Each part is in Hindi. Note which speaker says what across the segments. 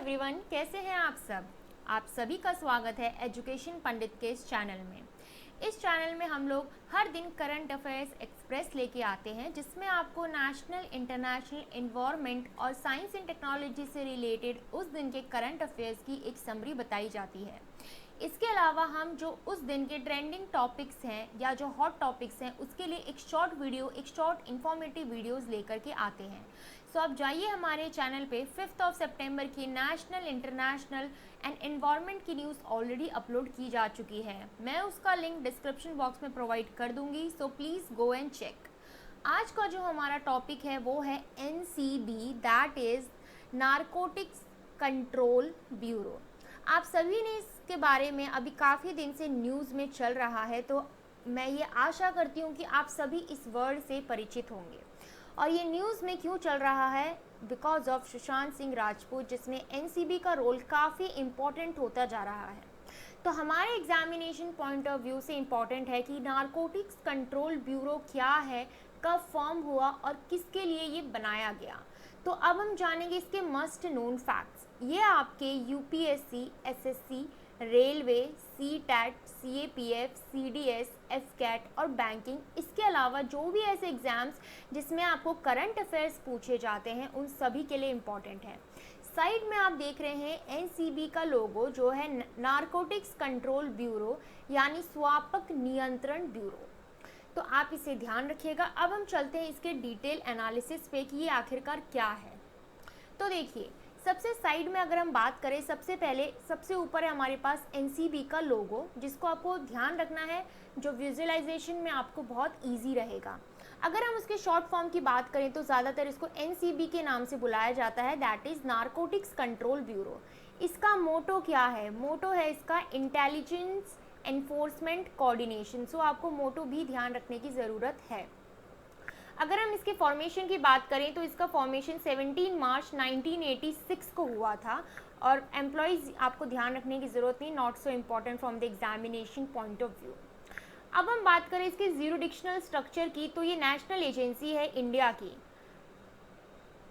Speaker 1: एवरीवन, कैसे हैं आप सब। आप सभी का स्वागत है एजुकेशन पंडित के इस चैनल में। इस चैनल में हम लोग हर दिन करंट अफेयर्स एक्सप्रेस लेके आते हैं, जिसमें आपको नेशनल, इंटरनेशनल, एनवायरनमेंट और साइंस एंड टेक्नोलॉजी से रिलेटेड उस दिन के करंट अफेयर्स की एक समरी बताई जाती है। इसके अलावा हम जो उस दिन के ट्रेंडिंग टॉपिक्स हैं या जो हॉट टॉपिक्स हैं उसके लिए एक शॉर्ट वीडियो, एक शॉर्ट इन्फॉर्मेटिव वीडियोस लेकर के आते हैं। सो आप जाइए हमारे चैनल पे 5 सितंबर की नेशनल, इंटरनेशनल एंड एनवायरनमेंट की न्यूज़ ऑलरेडी अपलोड की जा चुकी है। मैं उसका लिंक डिस्क्रिप्शन बॉक्स में प्रोवाइड कर दूंगी, so please go and check. आज का जो हमारा टॉपिक है वो है NCB, that is narcotics control bureau. आप सभी ने इसके बारे में अभी काफ़ी दिन से न्यूज़ में चल रहा है, तो मैं ये आशा करती हूँ कि आप सभी इस वर्ड से परिचित होंगे। और ये न्यूज़ में क्यों चल रहा है? बिकॉज ऑफ सुशांत सिंह राजपूत, जिसमें NCB का रोल काफ़ी इम्पॉर्टेंट होता जा रहा है। तो हमारे एग्जामिनेशन पॉइंट ऑफ व्यू से इम्पॉर्टेंट है कि नारकोटिक्स कंट्रोल ब्यूरो क्या है, कब फॉर्म हुआ और किसके लिए ये बनाया गया। तो अब हम जानेंगे इसके मस्ट नोन फैक्ट्स। ये आपके UPSC, SSC, railway, CTET, CAPF, CDS, FCAT और बैंकिंग, इसके अलावा जो भी ऐसे एग्ज़ाम्स जिसमें आपको करंट अफेयर्स पूछे जाते हैं उन सभी के लिए इम्पॉर्टेंट है। साइड में आप देख रहे हैं NCB का लोगो, जो है नारकोटिक्स कंट्रोल ब्यूरो यानी स्वापक नियंत्रण ब्यूरो। तो आप इसे ध्यान रखिएगा। अब हम चलते हैं इसके डिटेल एनालिसिस पे कि ये आखिरकार क्या है। तो देखिए, सबसे साइड में अगर हम बात करें, सबसे पहले सबसे ऊपर है हमारे पास NCB का लोगो, जिसको आपको ध्यान रखना है, जो विजुअलाइजेशन में आपको बहुत इजी रहेगा। अगर हम उसके शॉर्ट फॉर्म की बात करें तो ज़्यादातर इसको NCB के नाम से बुलाया जाता है, that is narcotics control bureau. इसका मोटो क्या है? मोटो है इसका इंटेलिजेंस एनफोर्समेंट कोऑर्डिनेशन। सो आपको मोटो भी ध्यान रखने की ज़रूरत है। अगर हम इसके फॉर्मेशन की बात करें तो इसका फॉर्मेशन 17 मार्च 1986 को हुआ था। और एम्प्लॉयज़ आपको ध्यान रखने की ज़रूरत नहीं, not so important from the examination point of view. अब हम बात करें इसके ज्यूरिडिक्शनल स्ट्रक्चर की, तो ये नेशनल एजेंसी है इंडिया की।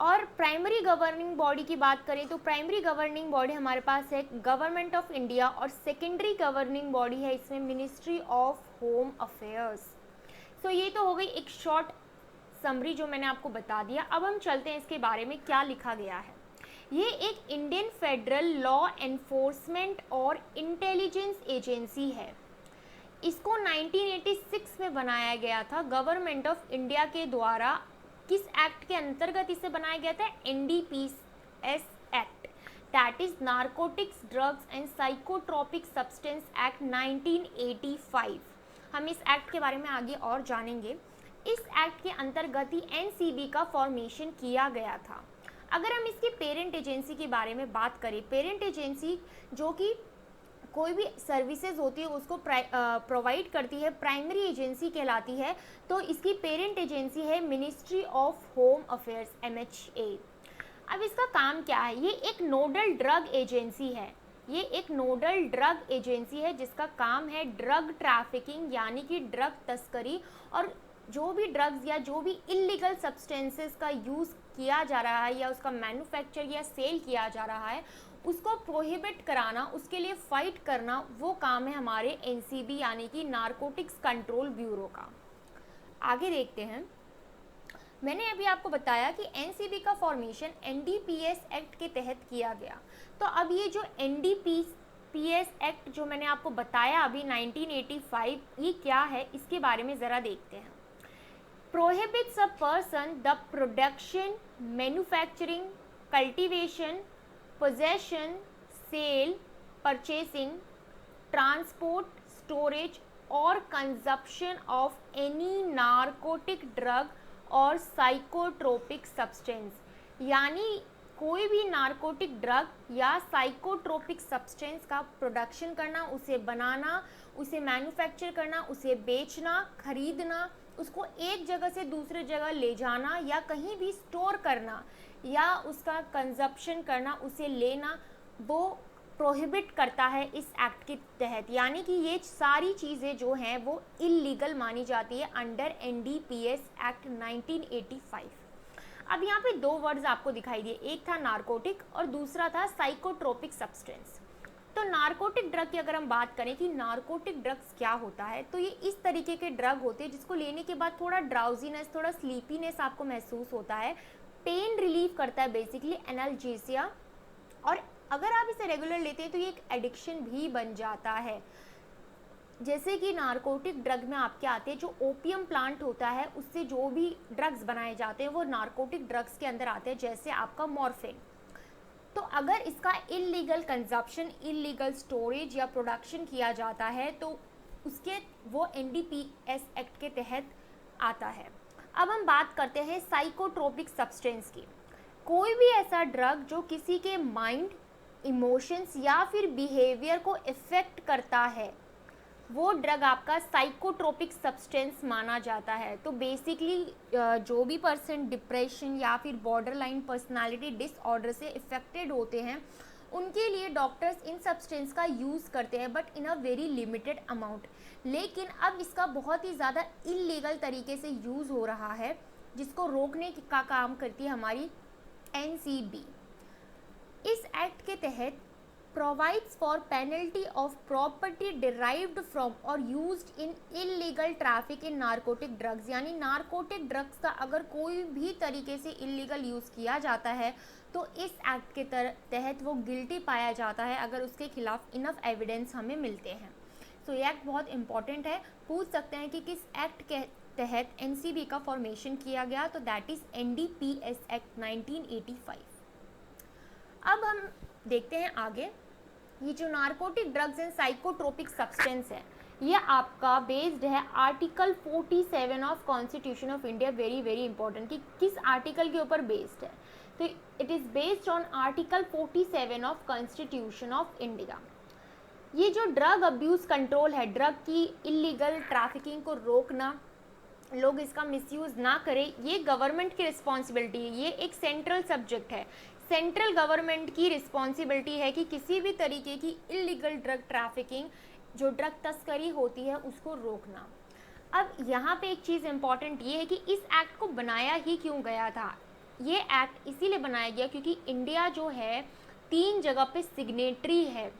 Speaker 1: और प्राइमरी गवर्निंग बॉडी की बात करें तो प्राइमरी गवर्निंग बॉडी हमारे पास है गवर्नमेंट ऑफ इंडिया, और सेकेंडरी गवर्निंग बॉडी है इसमें मिनिस्ट्री ऑफ होम अफेयर्स। सो ये तो हो गई एक शॉर्ट समरी जो मैंने आपको बता दिया। अब हम चलते हैं इसके बारे में क्या लिखा गया है। ये एक इंडियन फेडरल लॉ एनफोर्समेंट और इंटेलिजेंस एजेंसी है। इसको 1986 में बनाया गया था गवर्नमेंट ऑफ इंडिया के द्वारा। किस एक्ट के अंतर्गत इसे बनाया गया था? NDPS act, that is narcotics, drugs and psychotropic substance act 1985। हम इस एक्ट के बारे में आगे और जानेंगे। इस एक्ट के अंतर्गत ही NCB का फॉर्मेशन किया गया था। अगर हम इसकी पेरेंट एजेंसी के बारे में बात करें, पेरेंट एजेंसी जो कि कोई भी सर्विसेज होती है उसको प्रोवाइड करती है, प्राइमरी एजेंसी कहलाती है। तो इसकी पेरेंट एजेंसी है ministry of home affairs, MHA। अब इसका काम क्या है? ये एक नोडल ड्रग एजेंसी है। ये एक नोडल ड्रग एजेंसी है जिसका काम है ड्रग ट्रैफिकिंग यानी कि ड्रग तस्करी, और जो भी ड्रग्स या जो भी इलीगल सब्सटेंसेस का यूज़ किया जा रहा है या उसका मैन्युफैक्चर या सेल किया जा रहा है उसको प्रोहिबिट कराना, उसके लिए फ़ाइट करना, वो काम है हमारे NCB यानी कि नारकोटिक्स कंट्रोल ब्यूरो का। आगे देखते हैं। मैंने अभी आपको बताया कि NCB का फॉर्मेशन NDPS एक्ट के तहत किया गया। तो अब ये जो NDPS एक्ट जो मैंने आपको बताया अभी 1985, ये क्या है इसके बारे में ज़रा देखते हैं। Prohibits a person the production, manufacturing, cultivation, possession, sale, purchasing, transport, storage or consumption of any narcotic drug और साइकोट्रोपिक सब्सटेंस, यानी कोई भी नारकोटिक ड्रग या साइकोट्रोपिक सब्सटेंस का प्रोडक्शन करना, उसे बनाना, उसे मैन्युफैक्चर करना, उसे बेचना, खरीदना, उसको एक जगह से दूसरे जगह ले जाना या कहीं भी स्टोर करना या उसका कंजप्शन करना, उसे लेना, वो प्रोहिबिट करता है इस एक्ट के तहत। यानी कि ये सारी चीज़ें जो हैं वो इलीगल मानी जाती है अंडर NDPS एक्ट 1985। अब यहाँ पे दो वर्ड्स आपको दिखाई दिए, एक था नारकोटिक और दूसरा था साइकोट्रोपिक सब्सटेंस। तो नारकोटिक ड्रग की अगर हम बात करें कि नारकोटिक ड्रग्स क्या होता है, तो ये इस तरीके के ड्रग होते हैं जिसको लेने के बाद थोड़ा ड्राउजीनेस, थोड़ा स्लीपीनेस आपको महसूस होता है, पेन रिलीव करता है बेसिकली, एनाल्जेसिया, और अगर आप इसे रेगुलर लेते हैं तो ये एक एडिक्शन भी बन जाता है। जैसे कि नारकोटिक ड्रग में आपके आते हैं जो ओपियम प्लांट होता है उससे जो भी ड्रग्स बनाए जाते हैं वो नारकोटिक ड्रग्स के अंदर आते हैं, जैसे आपका मॉर्फिन। तो अगर इसका इलीगल कंजप्शन, इलीगल स्टोरेज या प्रोडक्शन किया जाता है तो उसके वो NDPS एक्ट के तहत आता है। अब हम बात करते हैं साइकोट्रोपिक सब्सटेंस की। कोई भी ऐसा ड्रग जो किसी के माइंड, इमोशंस या फिर बिहेवियर को इफेक्ट करता है, वो ड्रग आपका साइकोट्रोपिक सब्सटेंस माना जाता है। तो बेसिकली जो भी पर्सन डिप्रेशन या फिर बॉर्डरलाइन पर्सनालिटी डिसऑर्डर से इफेक्टेड होते हैं उनके लिए डॉक्टर्स इन सब्सटेंस का यूज़ करते हैं, but in a very limited amount. लेकिन अब इसका बहुत ही ज़्यादा इलीगल तरीके से यूज़ हो रहा है, जिसको रोकने का काम करती है हमारी NCB। इस एक्ट के तहत provides for penalty of property derived from or used in illegal traffic in narcotic drugs, यानी नारकोटिक ड्रग्स का अगर कोई भी तरीके से इलीगल यूज़ किया जाता है तो इस एक्ट के तहत वो गिल्टी पाया जाता है अगर उसके खिलाफ इनफ एविडेंस हमें मिलते हैं। सो ये एक्ट बहुत इंपॉर्टेंट है। पूछ सकते हैं कि किस एक्ट के तहत NCB का फॉर्मेशन किया गया, तो दैट इज़ NDPS एक्ट 1985। अब हम देखते हैं आगे, ये जो narcotic drugs and psychotropic substance है ये आपका बेस्ड है article 47 of constitution of India. Very very important कि किस आर्टिकल के ऊपर बेस्ड है, तो it is based on article 47 of constitution of India. ये जो ड्रग अब्यूज़ कंट्रोल है, ड्रग की इलीगल ट्रैफिकिंग को रोकना, लोग इसका मिसयूज़ ना करें, ये गवर्नमेंट की रिस्पॉन्सिबिलिटी है। ये एक सेंट्रल सब्जेक्ट है, सेंट्रल गवर्नमेंट की रिस्पॉन्सिबिलिटी है कि किसी भी तरीके की इलीगल ड्रग ट्रैफिकिंग, जो ड्रग तस्करी होती है, उसको रोकना। अब यहाँ पे एक चीज़ इम्पॉर्टेंट ये है कि इस एक्ट को बनाया ही क्यों गया था। ये एक्ट इसीलिए बनाया गया क्योंकि इंडिया जो है 3 जगह पे सिग्नेटरी है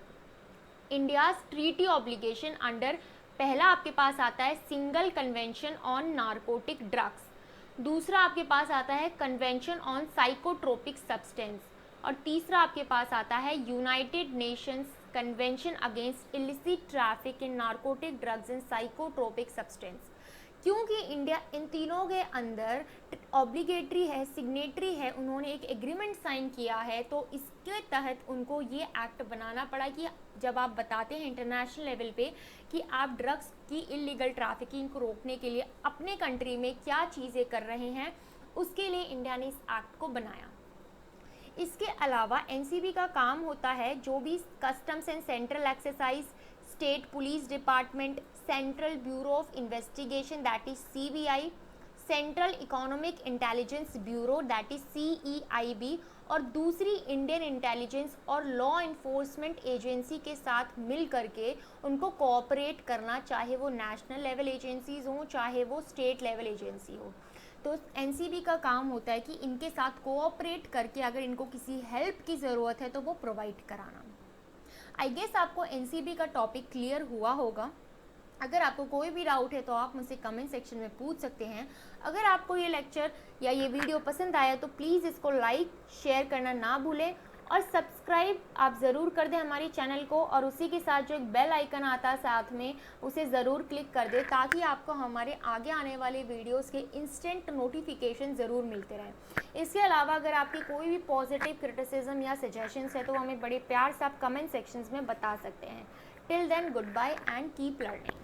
Speaker 1: इंडियाज़ ट्रीटी ऑब्लिगेशन अंडर। पहला आपके पास आता है single convention on narcotic drugs, दूसरा आपके पास आता है कन्वेंशन ऑन साइकोट्रोपिक सब्सटेंस, और तीसरा आपके पास आता है United Nations convention against illicit traffic in narcotic drugs and psychotropic substance. क्योंकि इंडिया इन तीनों के अंदर ऑब्लिगेटरी है, सिग्नेटरी है, उन्होंने एक एग्रीमेंट साइन किया है, तो इसके तहत उनको ये एक्ट बनाना पड़ा कि जब आप बताते हैं इंटरनेशनल लेवल पे कि आप ड्रग्स की इलीगल ट्रैफिकिंग को रोकने के लिए अपने कंट्री में क्या चीज़ें कर रहे हैं, उसके लिए इंडिया ने इस एक्ट को बनाया। इसके अलावा NCB का काम होता है जो भी customs and central excise, state police department, central bureau of investigation that is CBI, central economic intelligence bureau that is CEIB, और दूसरी इंडियन इंटेलिजेंस और लॉ इन्फोर्समेंट एजेंसी के साथ मिल करके उनको कोऑपरेट करना, चाहे वो नेशनल लेवल एजेंसीज हों चाहे वो स्टेट लेवल एजेंसी हो। तो NCB का काम होता है कि इनके साथ कोऑपरेट करके अगर इनको किसी हेल्प की ज़रूरत है तो वो प्रोवाइड कराना। आई गेस आपको NCB का टॉपिक क्लियर हुआ होगा। अगर आपको कोई भी डाउट है तो आप मुझसे कमेंट सेक्शन में पूछ सकते हैं। अगर आपको ये लेक्चर या ये वीडियो पसंद आया तो प्लीज़ इसको लाइक शेयर करना ना भूलें, और सब्सक्राइब आप ज़रूर कर दें हमारे चैनल को, और उसी के साथ जो एक बेल आइकन आता है साथ में उसे ज़रूर क्लिक कर दें ताकि आपको हमारे आगे आने वाले वीडियोस के इंस्टेंट नोटिफिकेशन ज़रूर मिलते रहें। इसके अलावा अगर आपकी कोई भी पॉजिटिव क्रिटिसिज्म या सजेशंस है तो हमें बड़े प्यार से आप कमेंट सेक्शंस में बता सकते हैं। Till then good bye and keep learning.